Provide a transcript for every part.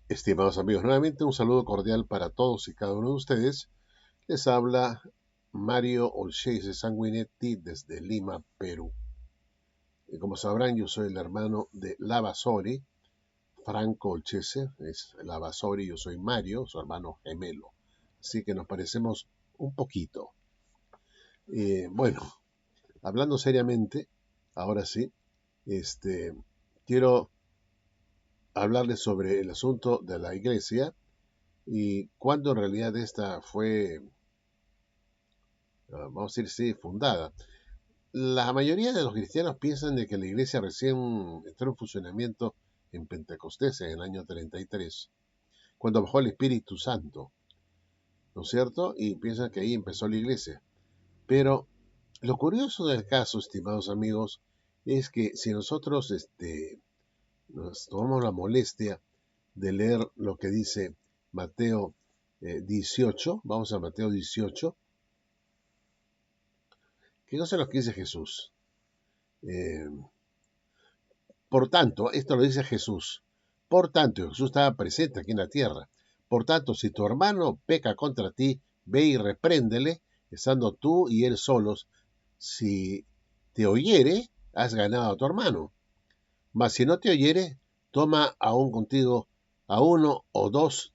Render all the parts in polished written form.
Estimados amigos, nuevamente un saludo cordial para todos y cada uno de ustedes. Les habla Mario Olsheyse Sanguinetti desde Lima, Perú. Y como sabrán, yo soy el hermano de Lava Sori, Franco Olsheyse, es Lava Sori, yo soy Mario, su hermano gemelo. Así que nos parecemos un poquito. Bueno, hablando seriamente, ahora sí, quiero hablarles sobre el asunto de la iglesia y cuándo en realidad esta fue, vamos a decir, sí, fundada. La mayoría de los cristianos piensan de que la iglesia recién entró en funcionamiento en Pentecostés en el año 33, cuando bajó el Espíritu Santo, ¿no es cierto? Y piensan que ahí empezó la iglesia. Pero lo curioso del caso, estimados amigos, es que si nosotros nos tomamos la molestia de leer lo que dice Mateo 18, vamos a Mateo 18, ¿qué cosa es lo que dice Jesús? Eh, Por tanto, esto lo dice Jesús. Por tanto, Jesús estaba presente aquí en la tierra. Por tanto, si tu hermano peca contra ti, ve y repréndele, estando tú y él solos. Si te oyere, has ganado a tu hermano. Mas si no te oyere, toma aún contigo a uno o dos,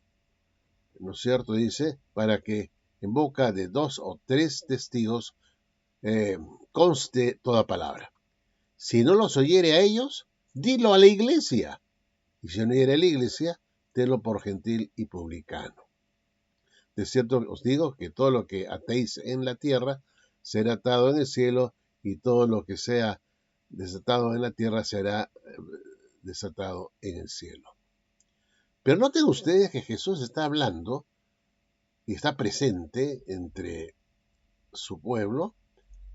¿no es cierto? Dice, para que en boca de dos o tres testigos eh, conste toda palabra. Si no los oyere a ellos, dilo a la iglesia. Y si no oyere a la iglesia, tenlo por gentil y publicano. De cierto os digo que todo lo que atéis en la tierra será atado en el cielo, y todo lo que sea desatado en la tierra será desatado en el cielo. Pero noten ustedes que Jesús está hablando y está presente entre su pueblo.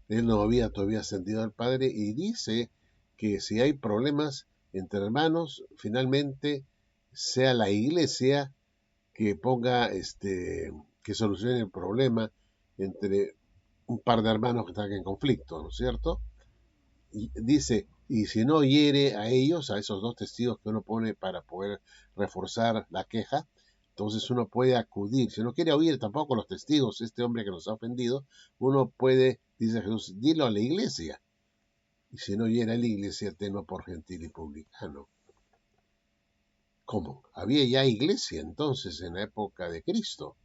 Él no había todavía ascendido al Padre y dice que si hay problemas entre hermanos, finalmente sea la iglesia que ponga, que solucione el problema entre un par de hermanos que están en conflicto, ¿no es cierto? Y dice, y si no hiere a ellos, a esos dos testigos que uno pone para poder reforzar la queja, entonces uno puede acudir. Si no quiere oír tampoco los testigos, este hombre que nos ha ofendido, uno puede, dice Jesús, dilo a la iglesia. Y si no hiere a la iglesia, tenlo por gentil y publicano. ¿Cómo? Había ya iglesia entonces en la época de Cristo,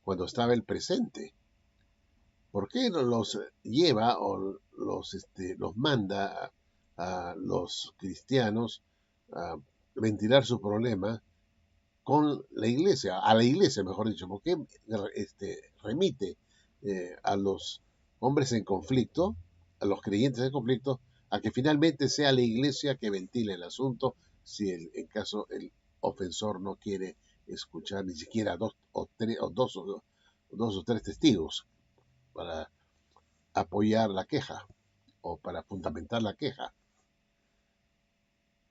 cuando estaba el presente. ¿Por qué no los lleva o los manda a los cristianos a ventilar su problema con la iglesia, mejor dicho? ¿Por qué remite a los hombres en conflicto, a los creyentes en conflicto, a que finalmente sea la iglesia que ventile el asunto si en caso el ofensor no quiere escuchar ni siquiera dos o tres testigos para apoyar la queja o para fundamentar la queja?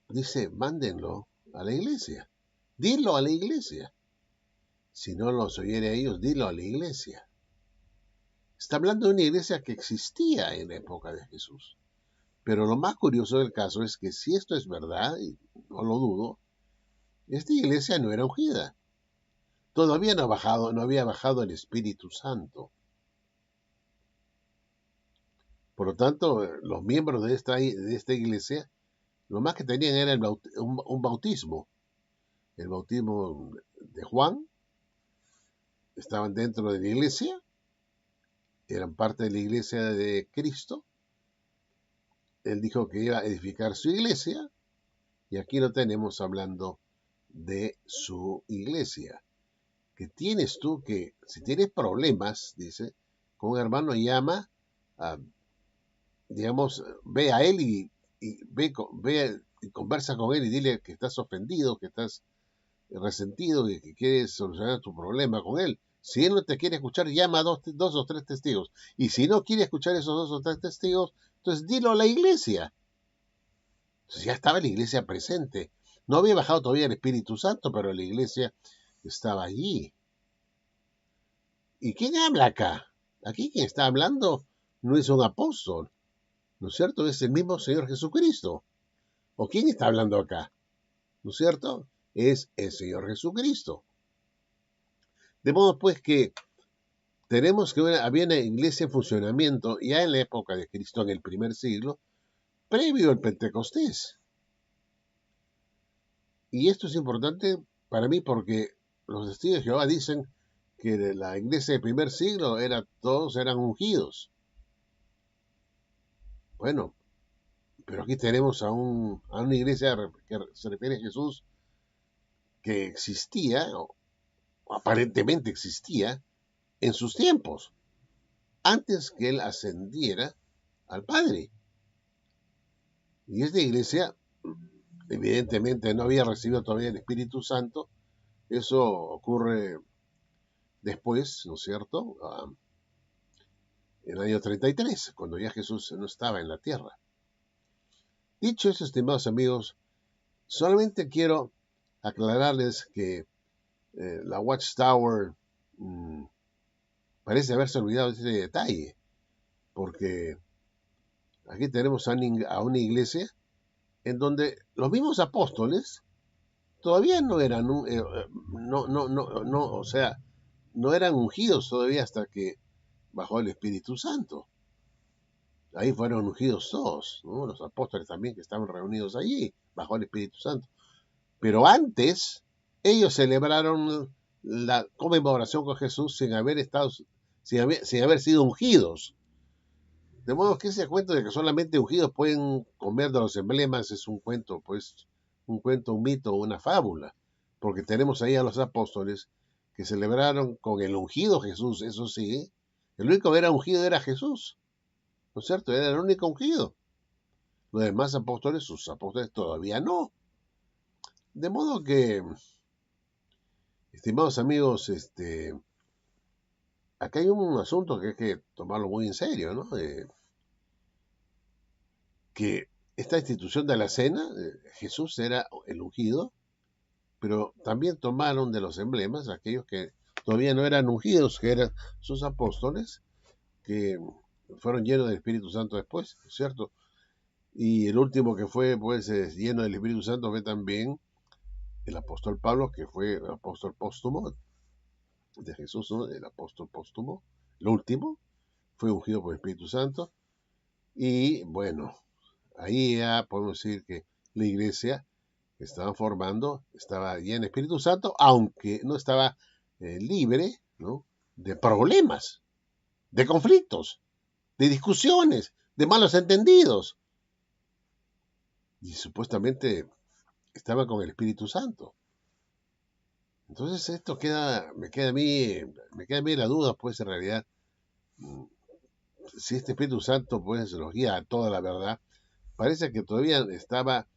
Dice, mándenlo a la iglesia. Dilo a la iglesia. Si no los oyere a ellos, dilo a la iglesia. Está hablando de una iglesia que existía en la época de Jesús. Pero lo más curioso del caso es que si esto es verdad, y no lo dudo, esta iglesia no era ungida. Todavía no había bajado el Espíritu Santo. Por lo tanto, los miembros de esta iglesia, lo más que tenían era un bautismo. El bautismo de Juan, estaban dentro de la iglesia, eran parte de la iglesia de Cristo. Él dijo que iba a edificar su iglesia, y aquí lo tenemos hablando de su iglesia. Que tienes tú que, si tienes problemas, dice, con un hermano, llama, a, digamos, ve a él y ve y conversa con él y dile que estás ofendido, que estás resentido y que quieres solucionar tu problema con él. Si él no te quiere escuchar, llama a dos o tres testigos. Y si no quiere escuchar esos dos o tres testigos, entonces dilo a la iglesia. Entonces ya estaba la iglesia presente. No había bajado todavía el Espíritu Santo, pero la iglesia estaba allí. ¿Y quién habla acá? Aquí quien está hablando no es un apóstol, ¿no es cierto? Es el mismo Señor Jesucristo. ¿O quién está hablando acá? ¿No es cierto? es el Señor Jesucristo. De modo pues que tenemos que había una iglesia en funcionamiento ya en la época de Cristo, en el primer siglo, previo al Pentecostés. Y esto es importante para mí porque los testigos de Jehová dicen que de la iglesia del primer siglo todos eran ungidos. Bueno, pero aquí tenemos a una iglesia que se refiere a Jesús que existía, o aparentemente existía, en sus tiempos, antes que él ascendiera al Padre. Y esta iglesia, evidentemente, no había recibido todavía el Espíritu Santo. Eso ocurre después, ¿no es cierto? En el año 33, cuando ya Jesús no estaba en la tierra. Dicho eso, estimados amigos, solamente quiero aclararles que la Watchtower parece haberse olvidado de ese detalle, porque aquí tenemos a una iglesia en donde los mismos apóstoles todavía no eran, o sea, no eran ungidos todavía hasta que bajó el Espíritu Santo. Ahí fueron ungidos todos, ¿no? Los apóstoles también que estaban reunidos allí, bajo el Espíritu Santo. Pero antes, ellos celebraron la conmemoración con Jesús sin haber sido ungidos. De modo que ese cuento de que solamente ungidos pueden comer de los emblemas es un cuento, pues, un mito, una fábula. Porque tenemos ahí a los apóstoles que celebraron con el ungido Jesús, eso sí. El único que era ungido era Jesús, ¿no es cierto? Era el único ungido. Los demás apóstoles, sus apóstoles todavía no. De modo que, estimados amigos, acá hay un asunto que hay que tomarlo muy en serio, ¿no? Que esta institución de la cena, Jesús era el ungido, pero también tomaron de los emblemas aquellos que todavía no eran ungidos, que eran sus apóstoles, que fueron llenos del Espíritu Santo después, ¿cierto? Y el último que fue, pues, lleno del Espíritu Santo fue también el apóstol Pablo, que fue el apóstol póstumo de Jesús, ¿no? El apóstol póstumo, el último, fue ungido por el Espíritu Santo. Y bueno, ahí ya podemos decir que la iglesia que estaban formando estaba llena de Espíritu Santo, aunque no estaba libre, ¿no?, de problemas, de conflictos, de discusiones, de malos entendidos. Y supuestamente estaba con el Espíritu Santo. Entonces esto me queda a mí la duda, pues en realidad, si este Espíritu Santo pues nos guía a toda la verdad, parece que todavía estaba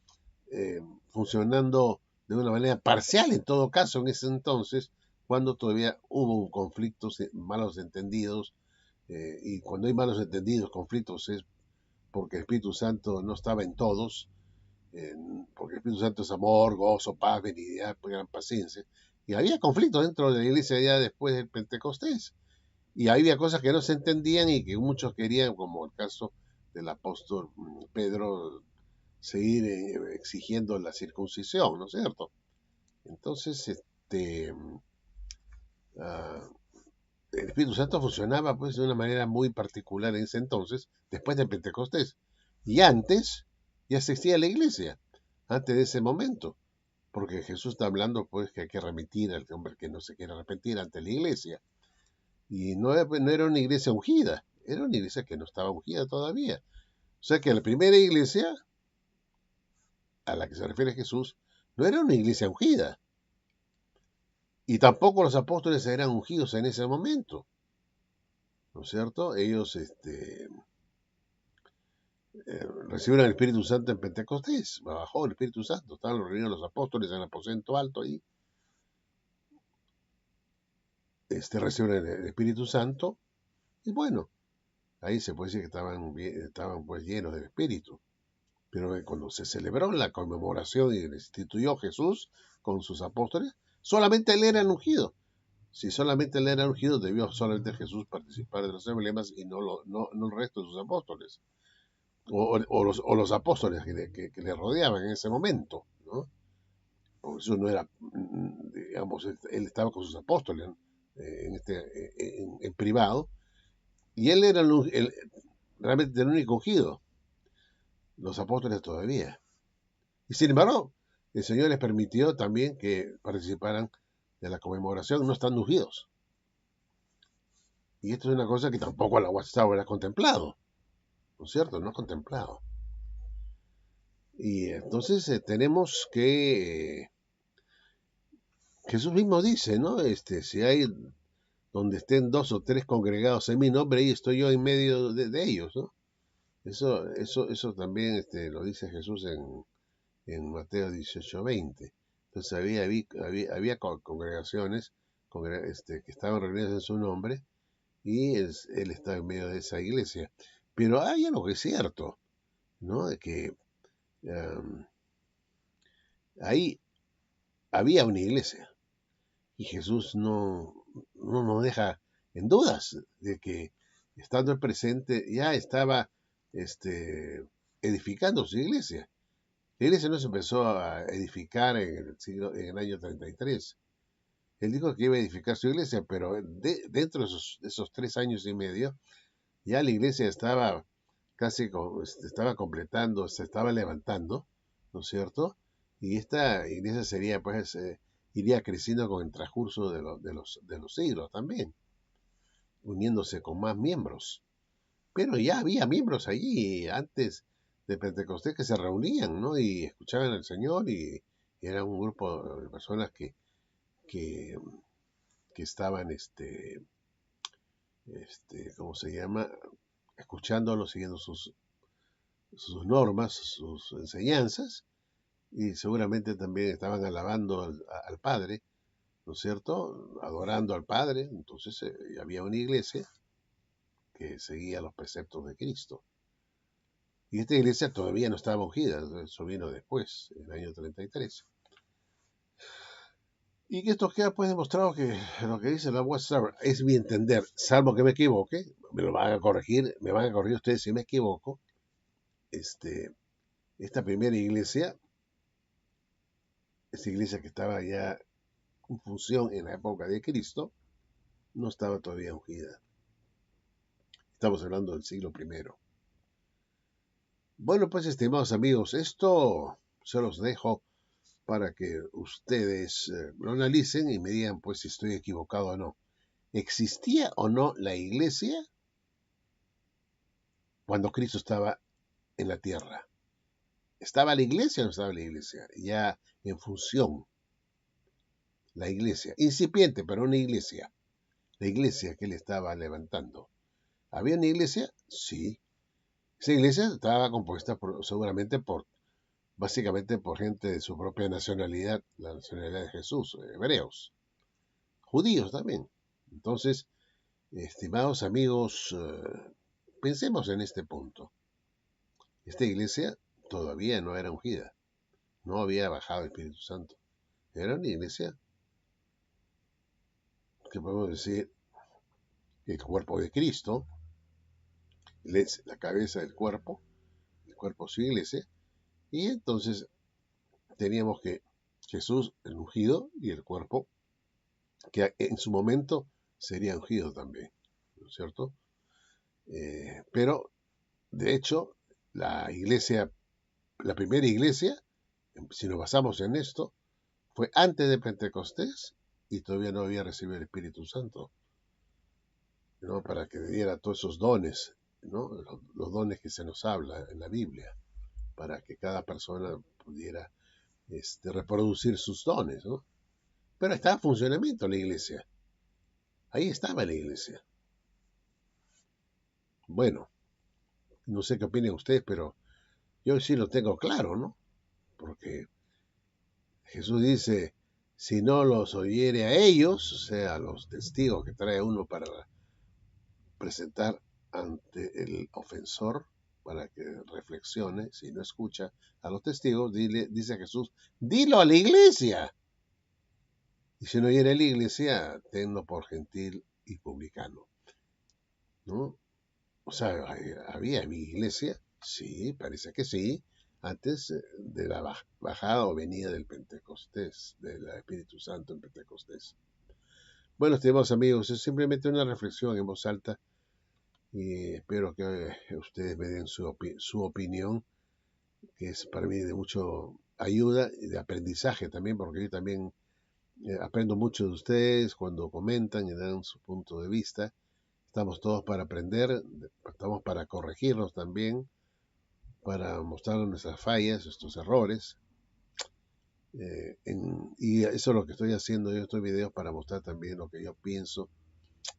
funcionando de una manera parcial en todo caso en ese entonces, cuando todavía hubo conflictos, malos entendidos, y cuando hay malos entendidos, conflictos, es porque el Espíritu Santo no estaba en todos, porque el Espíritu Santo es amor, gozo, paz, benignidad, gran paciencia, y había conflictos dentro de la iglesia ya después del Pentecostés, y había cosas que no se entendían y que muchos querían, como el caso del apóstol Pedro, seguir exigiendo la circuncisión, ¿no es cierto? Entonces, uh, el Espíritu Santo funcionaba pues de una manera muy particular en ese entonces, después de Pentecostés. Y antes ya existía la iglesia, antes de ese momento, porque Jesús está hablando pues que hay que remitir al hombre que no se quiere arrepentir ante la iglesia. Y no era una iglesia ungida, era una iglesia que no estaba ungida todavía. O sea que la primera iglesia a la que se refiere Jesús no era una iglesia ungida. Y tampoco los apóstoles eran ungidos en ese momento, ¿no es cierto? Ellos recibieron el Espíritu Santo en Pentecostés, bajó el Espíritu Santo, estaban reunidos los apóstoles en el aposento alto ahí, recibieron el Espíritu Santo, y bueno, ahí se puede decir que estaban pues llenos del Espíritu. Pero cuando se celebró la conmemoración y instituyó Jesús con sus apóstoles, solamente él era el ungido. Si solamente él era ungido, debió solamente Jesús participar de los emblemas y no el resto de sus apóstoles. O los apóstoles que le rodeaban en ese momento, ¿no? porque Jesús no era, digamos, él estaba con sus apóstoles en privado, y él era realmente el único ungido, los apóstoles todavía. Y sin embargo, el Señor les permitió también que participaran de la conmemoración no estando ungidos. Y esto es una cosa que tampoco la Watchtower ha contemplado, ¿no es cierto? No ha contemplado. Y entonces tenemos que Jesús mismo dice, ¿no? Si hay donde estén dos o tres congregados en mi nombre, ahí estoy yo en medio de ellos, ¿no? Eso también lo dice Jesús en Mateo 18:20. Entonces había congregaciones que estaban reunidas en su nombre y él estaba en medio de esa iglesia. Pero hay algo que es cierto, ¿no? De que ahí había una iglesia y Jesús no nos deja en dudas de que estando el presente ya estaba edificando su iglesia. La iglesia no se empezó a edificar en el año 33. Él dijo que iba a edificar su iglesia, pero dentro de esos 3 años y medio, ya la iglesia estaba casi estaba completando, se estaba levantando, ¿no es cierto? Y esta iglesia sería, pues, iría creciendo con el transcurso de los siglos también, uniéndose con más miembros. Pero ya había miembros allí antes de Pentecostés que se reunían, ¿no? Y escuchaban al Señor y era un grupo de personas que, que estaban, ¿cómo se llama? Escuchándolo, siguiendo sus normas, sus enseñanzas, y seguramente también estaban alabando al Padre, ¿no es cierto? Adorando al Padre. Entonces había una iglesia que seguía los preceptos de Cristo. Y esta iglesia todavía no estaba ungida, eso vino después, en el año 33. Y que esto queda pues demostrado que lo que dice la Watchtower es mi entender, salvo que me equivoque, me van a corregir ustedes si me equivoco. Esta primera iglesia, esta iglesia que estaba ya en función en la época de Cristo, no estaba todavía ungida. Estamos hablando del siglo I. Bueno, pues estimados amigos, esto se los dejo para que ustedes lo analicen y me digan pues si estoy equivocado o no. ¿Existía o no la iglesia cuando Cristo estaba en la tierra? ¿Estaba la iglesia o no estaba la iglesia? Ya en función. La iglesia, incipiente, pero una iglesia. La iglesia que él estaba levantando. ¿Había una iglesia? Sí. Esa iglesia estaba compuesta seguramente básicamente por gente de su propia nacionalidad, la nacionalidad de Jesús, hebreos, judíos también. Entonces, estimados amigos, pensemos en este punto. Esta iglesia todavía no era ungida, no había bajado el Espíritu Santo. Era una iglesia que podemos decir el cuerpo de Cristo, la cabeza del cuerpo, el cuerpo su iglesia, y entonces teníamos que Jesús, el ungido, y el cuerpo, que en su momento sería ungido también, ¿no es cierto? Pero, de hecho, la iglesia, la primera iglesia, si nos basamos en esto, fue antes de Pentecostés y todavía no había recibido el Espíritu Santo, ¿no? Para que le diera todos esos dones, ¿no? Los dones que se nos habla en la Biblia, para que cada persona pudiera reproducir sus dones, ¿no? Pero estaba en funcionamiento la iglesia. Ahí estaba la iglesia. Bueno, no sé qué opinan ustedes, pero yo sí lo tengo claro, ¿no? Porque Jesús dice, si no los oyere a ellos, o sea, a los testigos que trae uno para presentar ante el ofensor, para que reflexione, si no escucha a los testigos, dice Jesús, dilo a la iglesia. Y si no oyere a la iglesia, tenlo por gentil y publicano, ¿no? O sea, ¿había mi iglesia? Sí, parece que sí, antes de la bajada o venida del Pentecostés, del Espíritu Santo en Pentecostés. Bueno, estimados amigos, es simplemente una reflexión en voz alta y espero que ustedes me den su opinión, que es para mí de mucho ayuda y de aprendizaje también, porque yo también aprendo mucho de ustedes cuando comentan y dan su punto de vista. Estamos todos para aprender, estamos para corregirnos también, para mostrar nuestras fallas, nuestros errores. Y eso es lo que estoy haciendo yo, estos videos, para mostrar también lo que yo pienso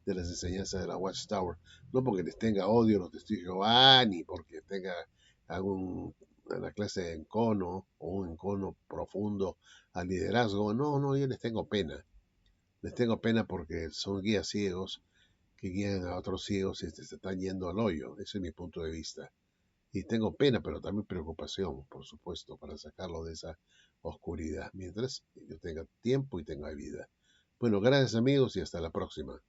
de las enseñanzas de la Watchtower. No porque les tenga odio a los testigos de Jehová, ni porque tenga una clase de encono o un encono profundo al liderazgo. No, no, yo les tengo pena. Les tengo pena porque son guías ciegos que guían a otros ciegos y se están yendo al hoyo. Ese es mi punto de vista. Y tengo pena, pero también preocupación, por supuesto, para sacarlo de esa oscuridad, mientras yo tenga tiempo y tenga vida. Bueno, gracias amigos y hasta la próxima.